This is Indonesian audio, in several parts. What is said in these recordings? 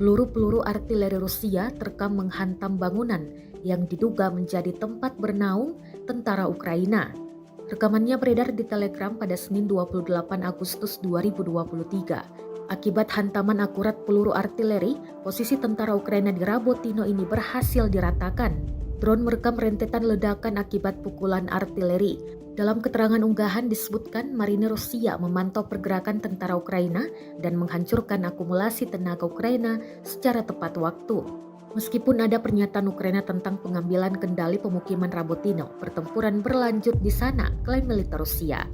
Peluru-peluru artileri Rusia terekam menghantam bangunan yang diduga menjadi tempat bernaung tentara Ukraina. Rekamannya beredar di Telegram pada Senin 28 Agustus 2023. Akibat hantaman akurat peluru artileri, posisi tentara Ukraina di Rabotino ini berhasil diratakan. Drone merekam rentetan ledakan akibat pukulan artileri. Dalam keterangan unggahan disebutkan marinir Rusia memantau pergerakan tentara Ukraina dan menghancurkan akumulasi tenaga Ukraina secara tepat waktu. Meskipun ada pernyataan Ukraina tentang pengambilan kendali pemukiman Rabotino, pertempuran berlanjut di sana, klaim militer Rusia.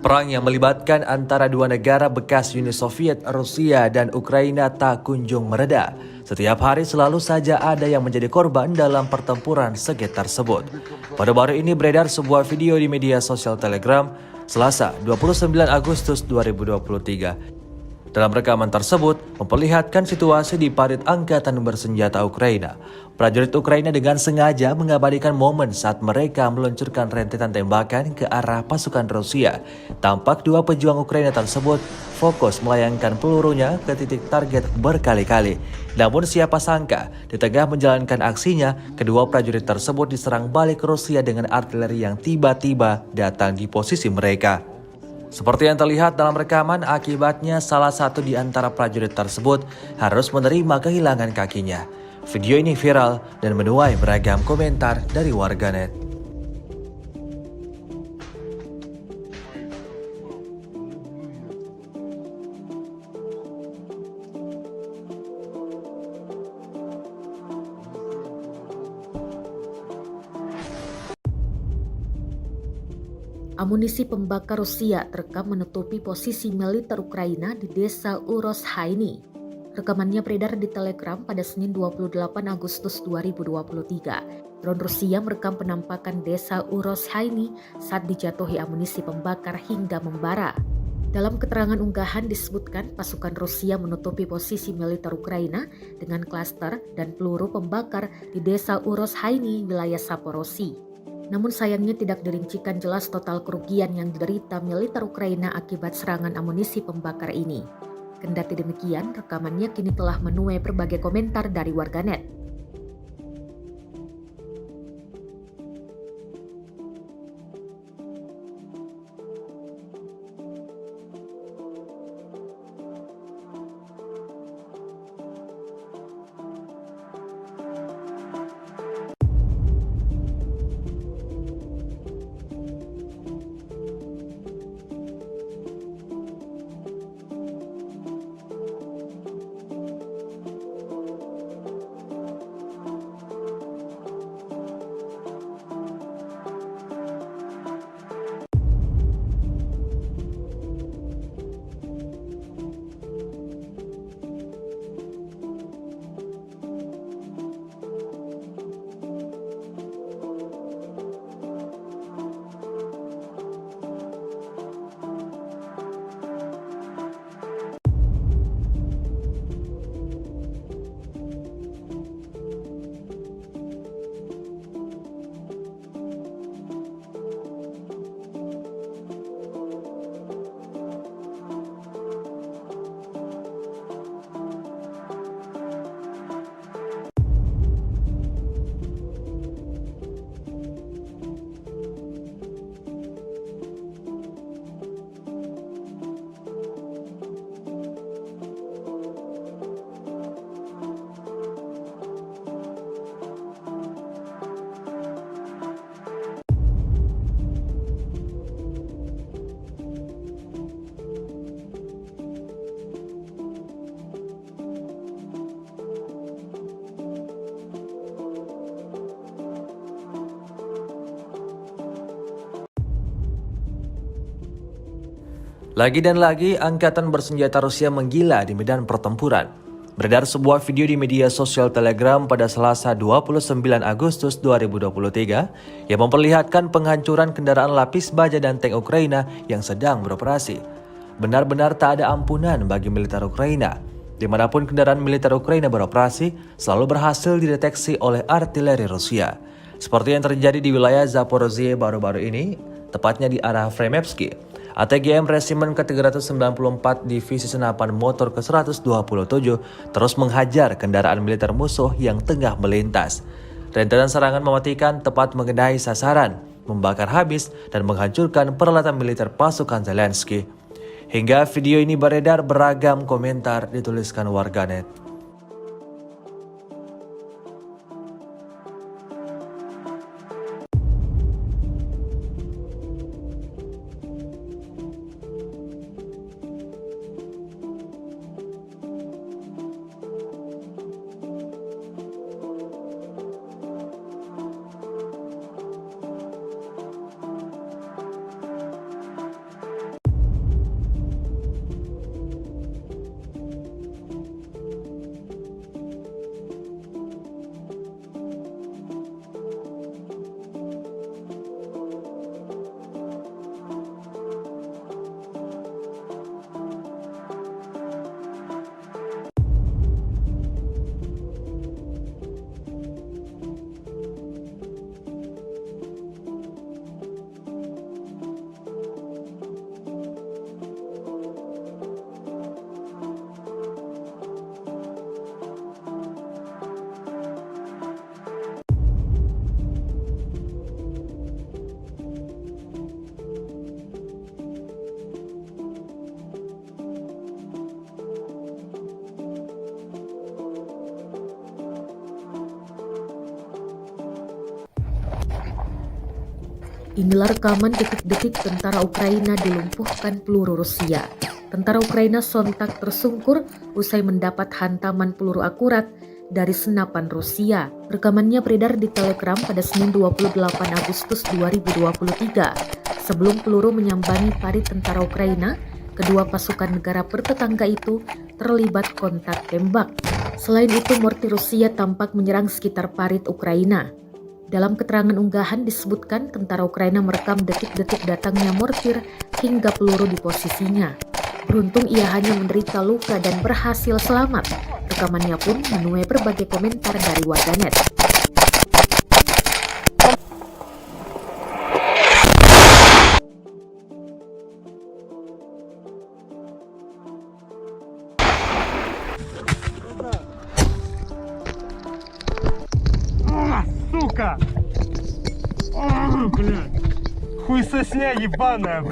Perang yang melibatkan antara dua negara bekas Uni Soviet, Rusia dan Ukraina tak kunjung mereda. Setiap hari selalu saja ada yang menjadi korban dalam pertempuran sengit tersebut. Baru-baru ini beredar sebuah video di media sosial Telegram, Selasa 29 Agustus 2023. Dalam rekaman tersebut, memperlihatkan situasi di parit angkatan bersenjata Ukraina. Prajurit Ukraina dengan sengaja mengabadikan momen saat mereka meluncurkan rentetan tembakan ke arah pasukan Rusia. Tampak dua pejuang Ukraina tersebut fokus melayangkan pelurunya ke titik target berkali-kali. Namun siapa sangka, di tengah menjalankan aksinya, kedua prajurit tersebut diserang balik Rusia dengan artileri yang tiba-tiba datang di posisi mereka. Seperti yang terlihat dalam rekaman, akibatnya salah satu di antara prajurit tersebut harus menerima kehilangan kakinya. Video ini viral dan menuai beragam komentar dari warganet. Amunisi pembakar Rusia terekam menutupi posisi militer Ukraina di desa Urozhaini. Rekamannya beredar di Telegram pada Senin 28 Agustus 2023. Drone Rusia merekam penampakan desa Urozhaini saat dijatuhi amunisi pembakar hingga membara. Dalam keterangan unggahan disebutkan pasukan Rusia menutupi posisi militer Ukraina dengan klaster dan peluru pembakar di desa Urozhaini, wilayah Zaporozhye. Namun sayangnya tidak dirincikan jelas total kerugian yang diderita militer Ukraina akibat serangan amunisi pembakar ini. Kendati demikian, rekamannya kini telah menuai berbagai komentar dari warganet. Lagi dan lagi, angkatan bersenjata Rusia menggila di medan pertempuran. Beredar sebuah video di media sosial Telegram pada Selasa 29 Agustus 2023 yang memperlihatkan penghancuran kendaraan lapis baja dan tank Ukraina yang sedang beroperasi. Benar-benar tak ada ampunan bagi militer Ukraina. Dimanapun kendaraan militer Ukraina beroperasi, selalu berhasil dideteksi oleh artileri Rusia. Seperti yang terjadi di wilayah Zaporozhye baru-baru ini, tepatnya di arah Fremevsky. ATGM Resimen ke-394 Divisi Senapan Motor ke-127 terus menghajar kendaraan militer musuh yang tengah melintas. Rentetan serangan mematikan tepat mengenai sasaran, membakar habis dan menghancurkan peralatan militer pasukan Zelensky. Hingga video ini beredar, beragam komentar dituliskan warganet. Inilah rekaman detik-detik tentara Ukraina dilumpuhkan peluru Rusia. Tentara Ukraina sontak tersungkur usai mendapat hantaman peluru akurat dari senapan Rusia. Rekamannya beredar di Telegram pada Senin 28 Agustus 2023. Sebelum peluru menyambangi parit tentara Ukraina, kedua pasukan negara bertetangga itu terlibat kontak tembak. Selain itu, mortir Rusia tampak menyerang sekitar parit Ukraina. Dalam keterangan unggahan disebutkan tentara Ukraina merekam detik-detik datangnya mortir hingga peluru di posisinya. Beruntung ia hanya menderita luka dan berhasil selamat. Rekamannya pun menuai berbagai komentar dari warganet. Сука! Блядь! Хуйсосня ебаная!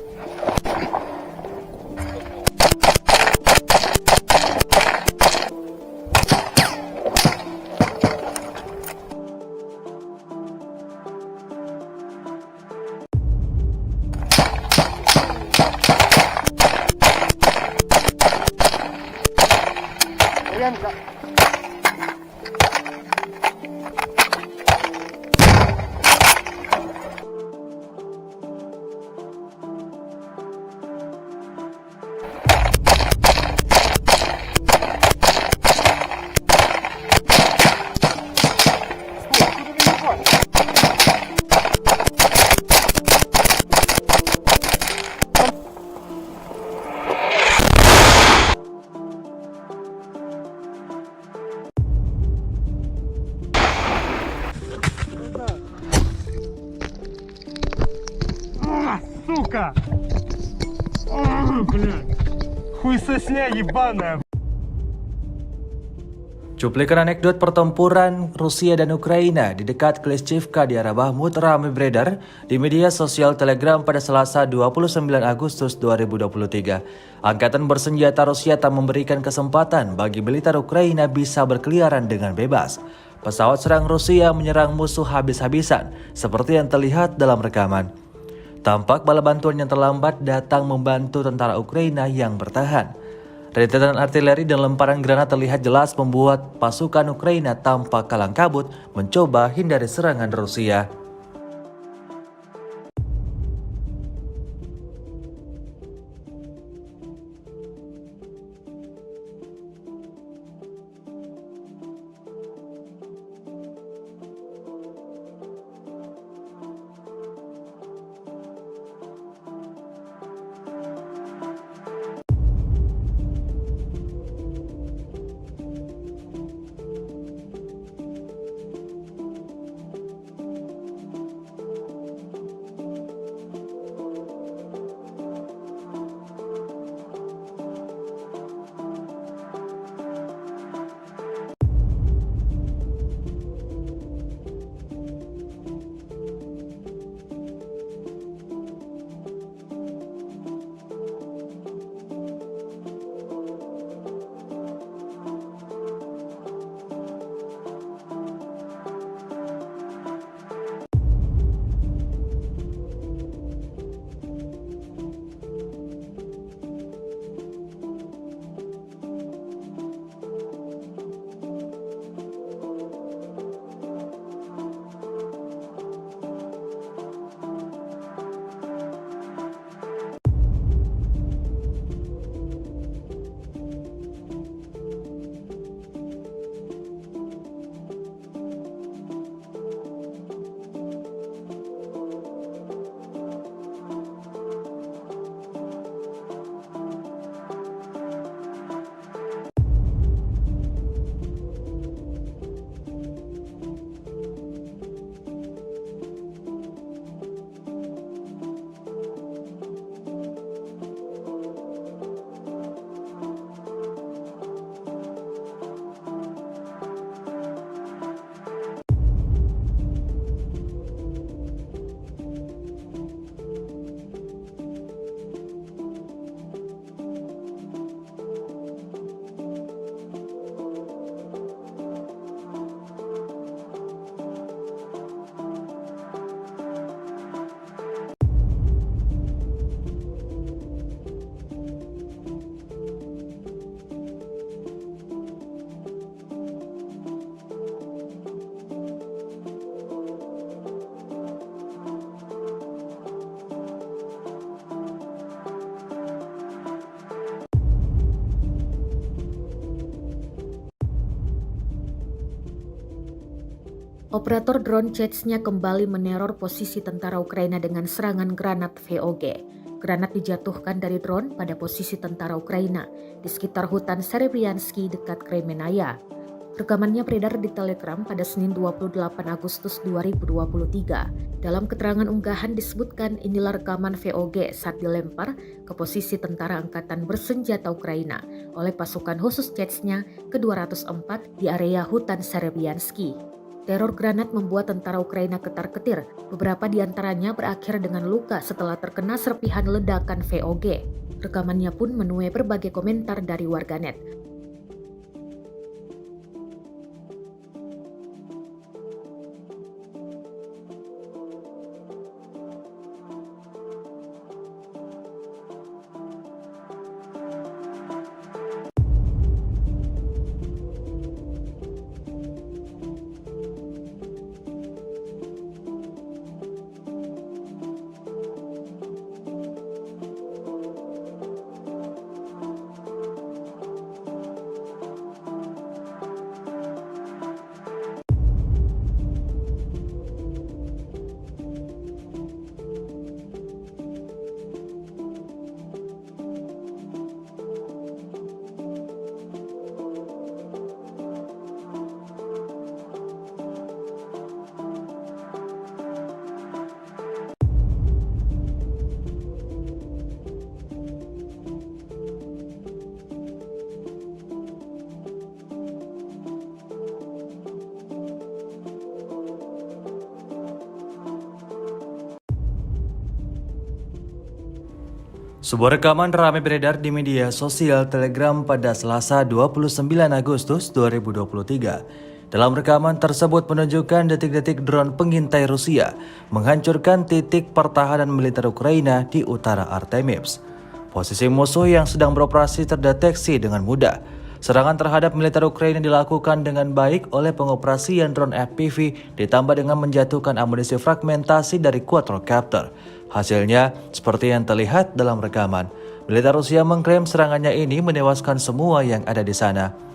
Сука! Блядь! Хуйсосня ебаная! Cuplikan anekdot pertempuran Rusia dan Ukraina di dekat Klishchivka di arah Bakhmut ramai beredar di media sosial Telegram pada Selasa 29 Agustus 2023. Angkatan bersenjata Rusia tak memberikan kesempatan bagi militer Ukraina bisa berkeliaran dengan bebas. Pesawat serang Rusia menyerang musuh habis-habisan, seperti yang terlihat dalam rekaman. Tampak bala bantuan yang terlambat datang membantu tentara Ukraina yang bertahan. Rentetan artileri dan lemparan granat terlihat jelas membuat pasukan Ukraina tampak kalang kabut mencoba hindari serangan Rusia. Operator drone Chechnya kembali meneror posisi tentara Ukraina dengan serangan granat VOG. Granat dijatuhkan dari drone pada posisi tentara Ukraina di sekitar hutan Serebiansky dekat Kremenaya. Rekamannya beredar di Telegram pada Senin 28 Agustus 2023. Dalam keterangan unggahan disebutkan inilah rekaman VOG saat dilempar ke posisi tentara angkatan bersenjata Ukraina oleh pasukan khusus Chechnya ke-204 di area hutan Serebiansky. Teror granat membuat tentara Ukraina ketar-ketir. Beberapa di antaranya berakhir dengan luka setelah terkena serpihan ledakan VOG. Rekamannya pun menuai berbagai komentar dari warganet. Sebuah rekaman ramai beredar di media sosial Telegram pada Selasa 29 Agustus 2023. Dalam rekaman tersebut menunjukkan detik-detik drone pengintai Rusia menghancurkan titik pertahanan militer Ukraina di utara Artemivsk. Posisi musuh yang sedang beroperasi terdeteksi dengan mudah. Serangan terhadap militer Ukraina dilakukan dengan baik oleh pengoperasian drone FPV ditambah dengan menjatuhkan amunisi fragmentasi dari quadrocopter. Hasilnya, seperti yang terlihat dalam rekaman, militer Rusia mengklaim serangannya ini menewaskan semua yang ada di sana.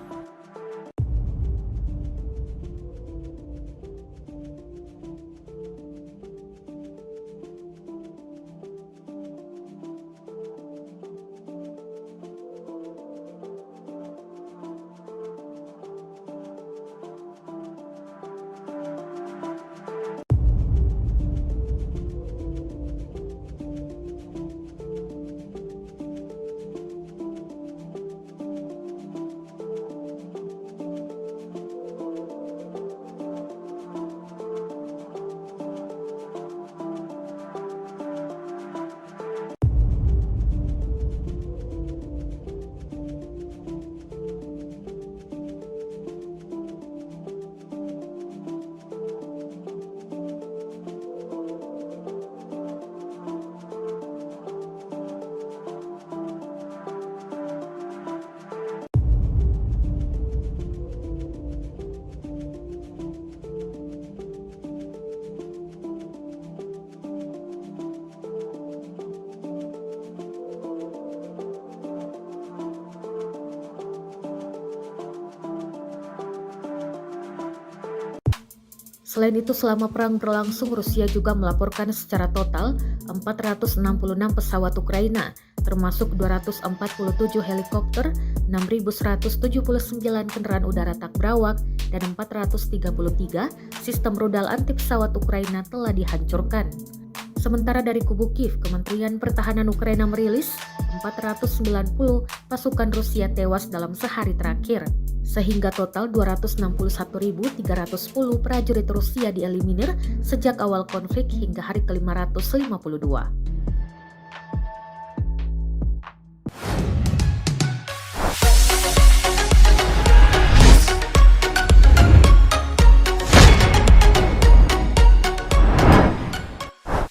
Selain itu, selama perang berlangsung, Rusia juga melaporkan secara total 466 pesawat Ukraina, termasuk 247 helikopter, 6.179 kendaraan udara tak berawak, dan 433 sistem rudal anti pesawat Ukraina telah dihancurkan. Sementara dari kubu Kiev, Kementerian Pertahanan Ukraina merilis 490 pasukan Rusia tewas dalam sehari terakhir, sehingga total 261.310 prajurit Rusia dieliminir sejak awal konflik hingga hari ke-552.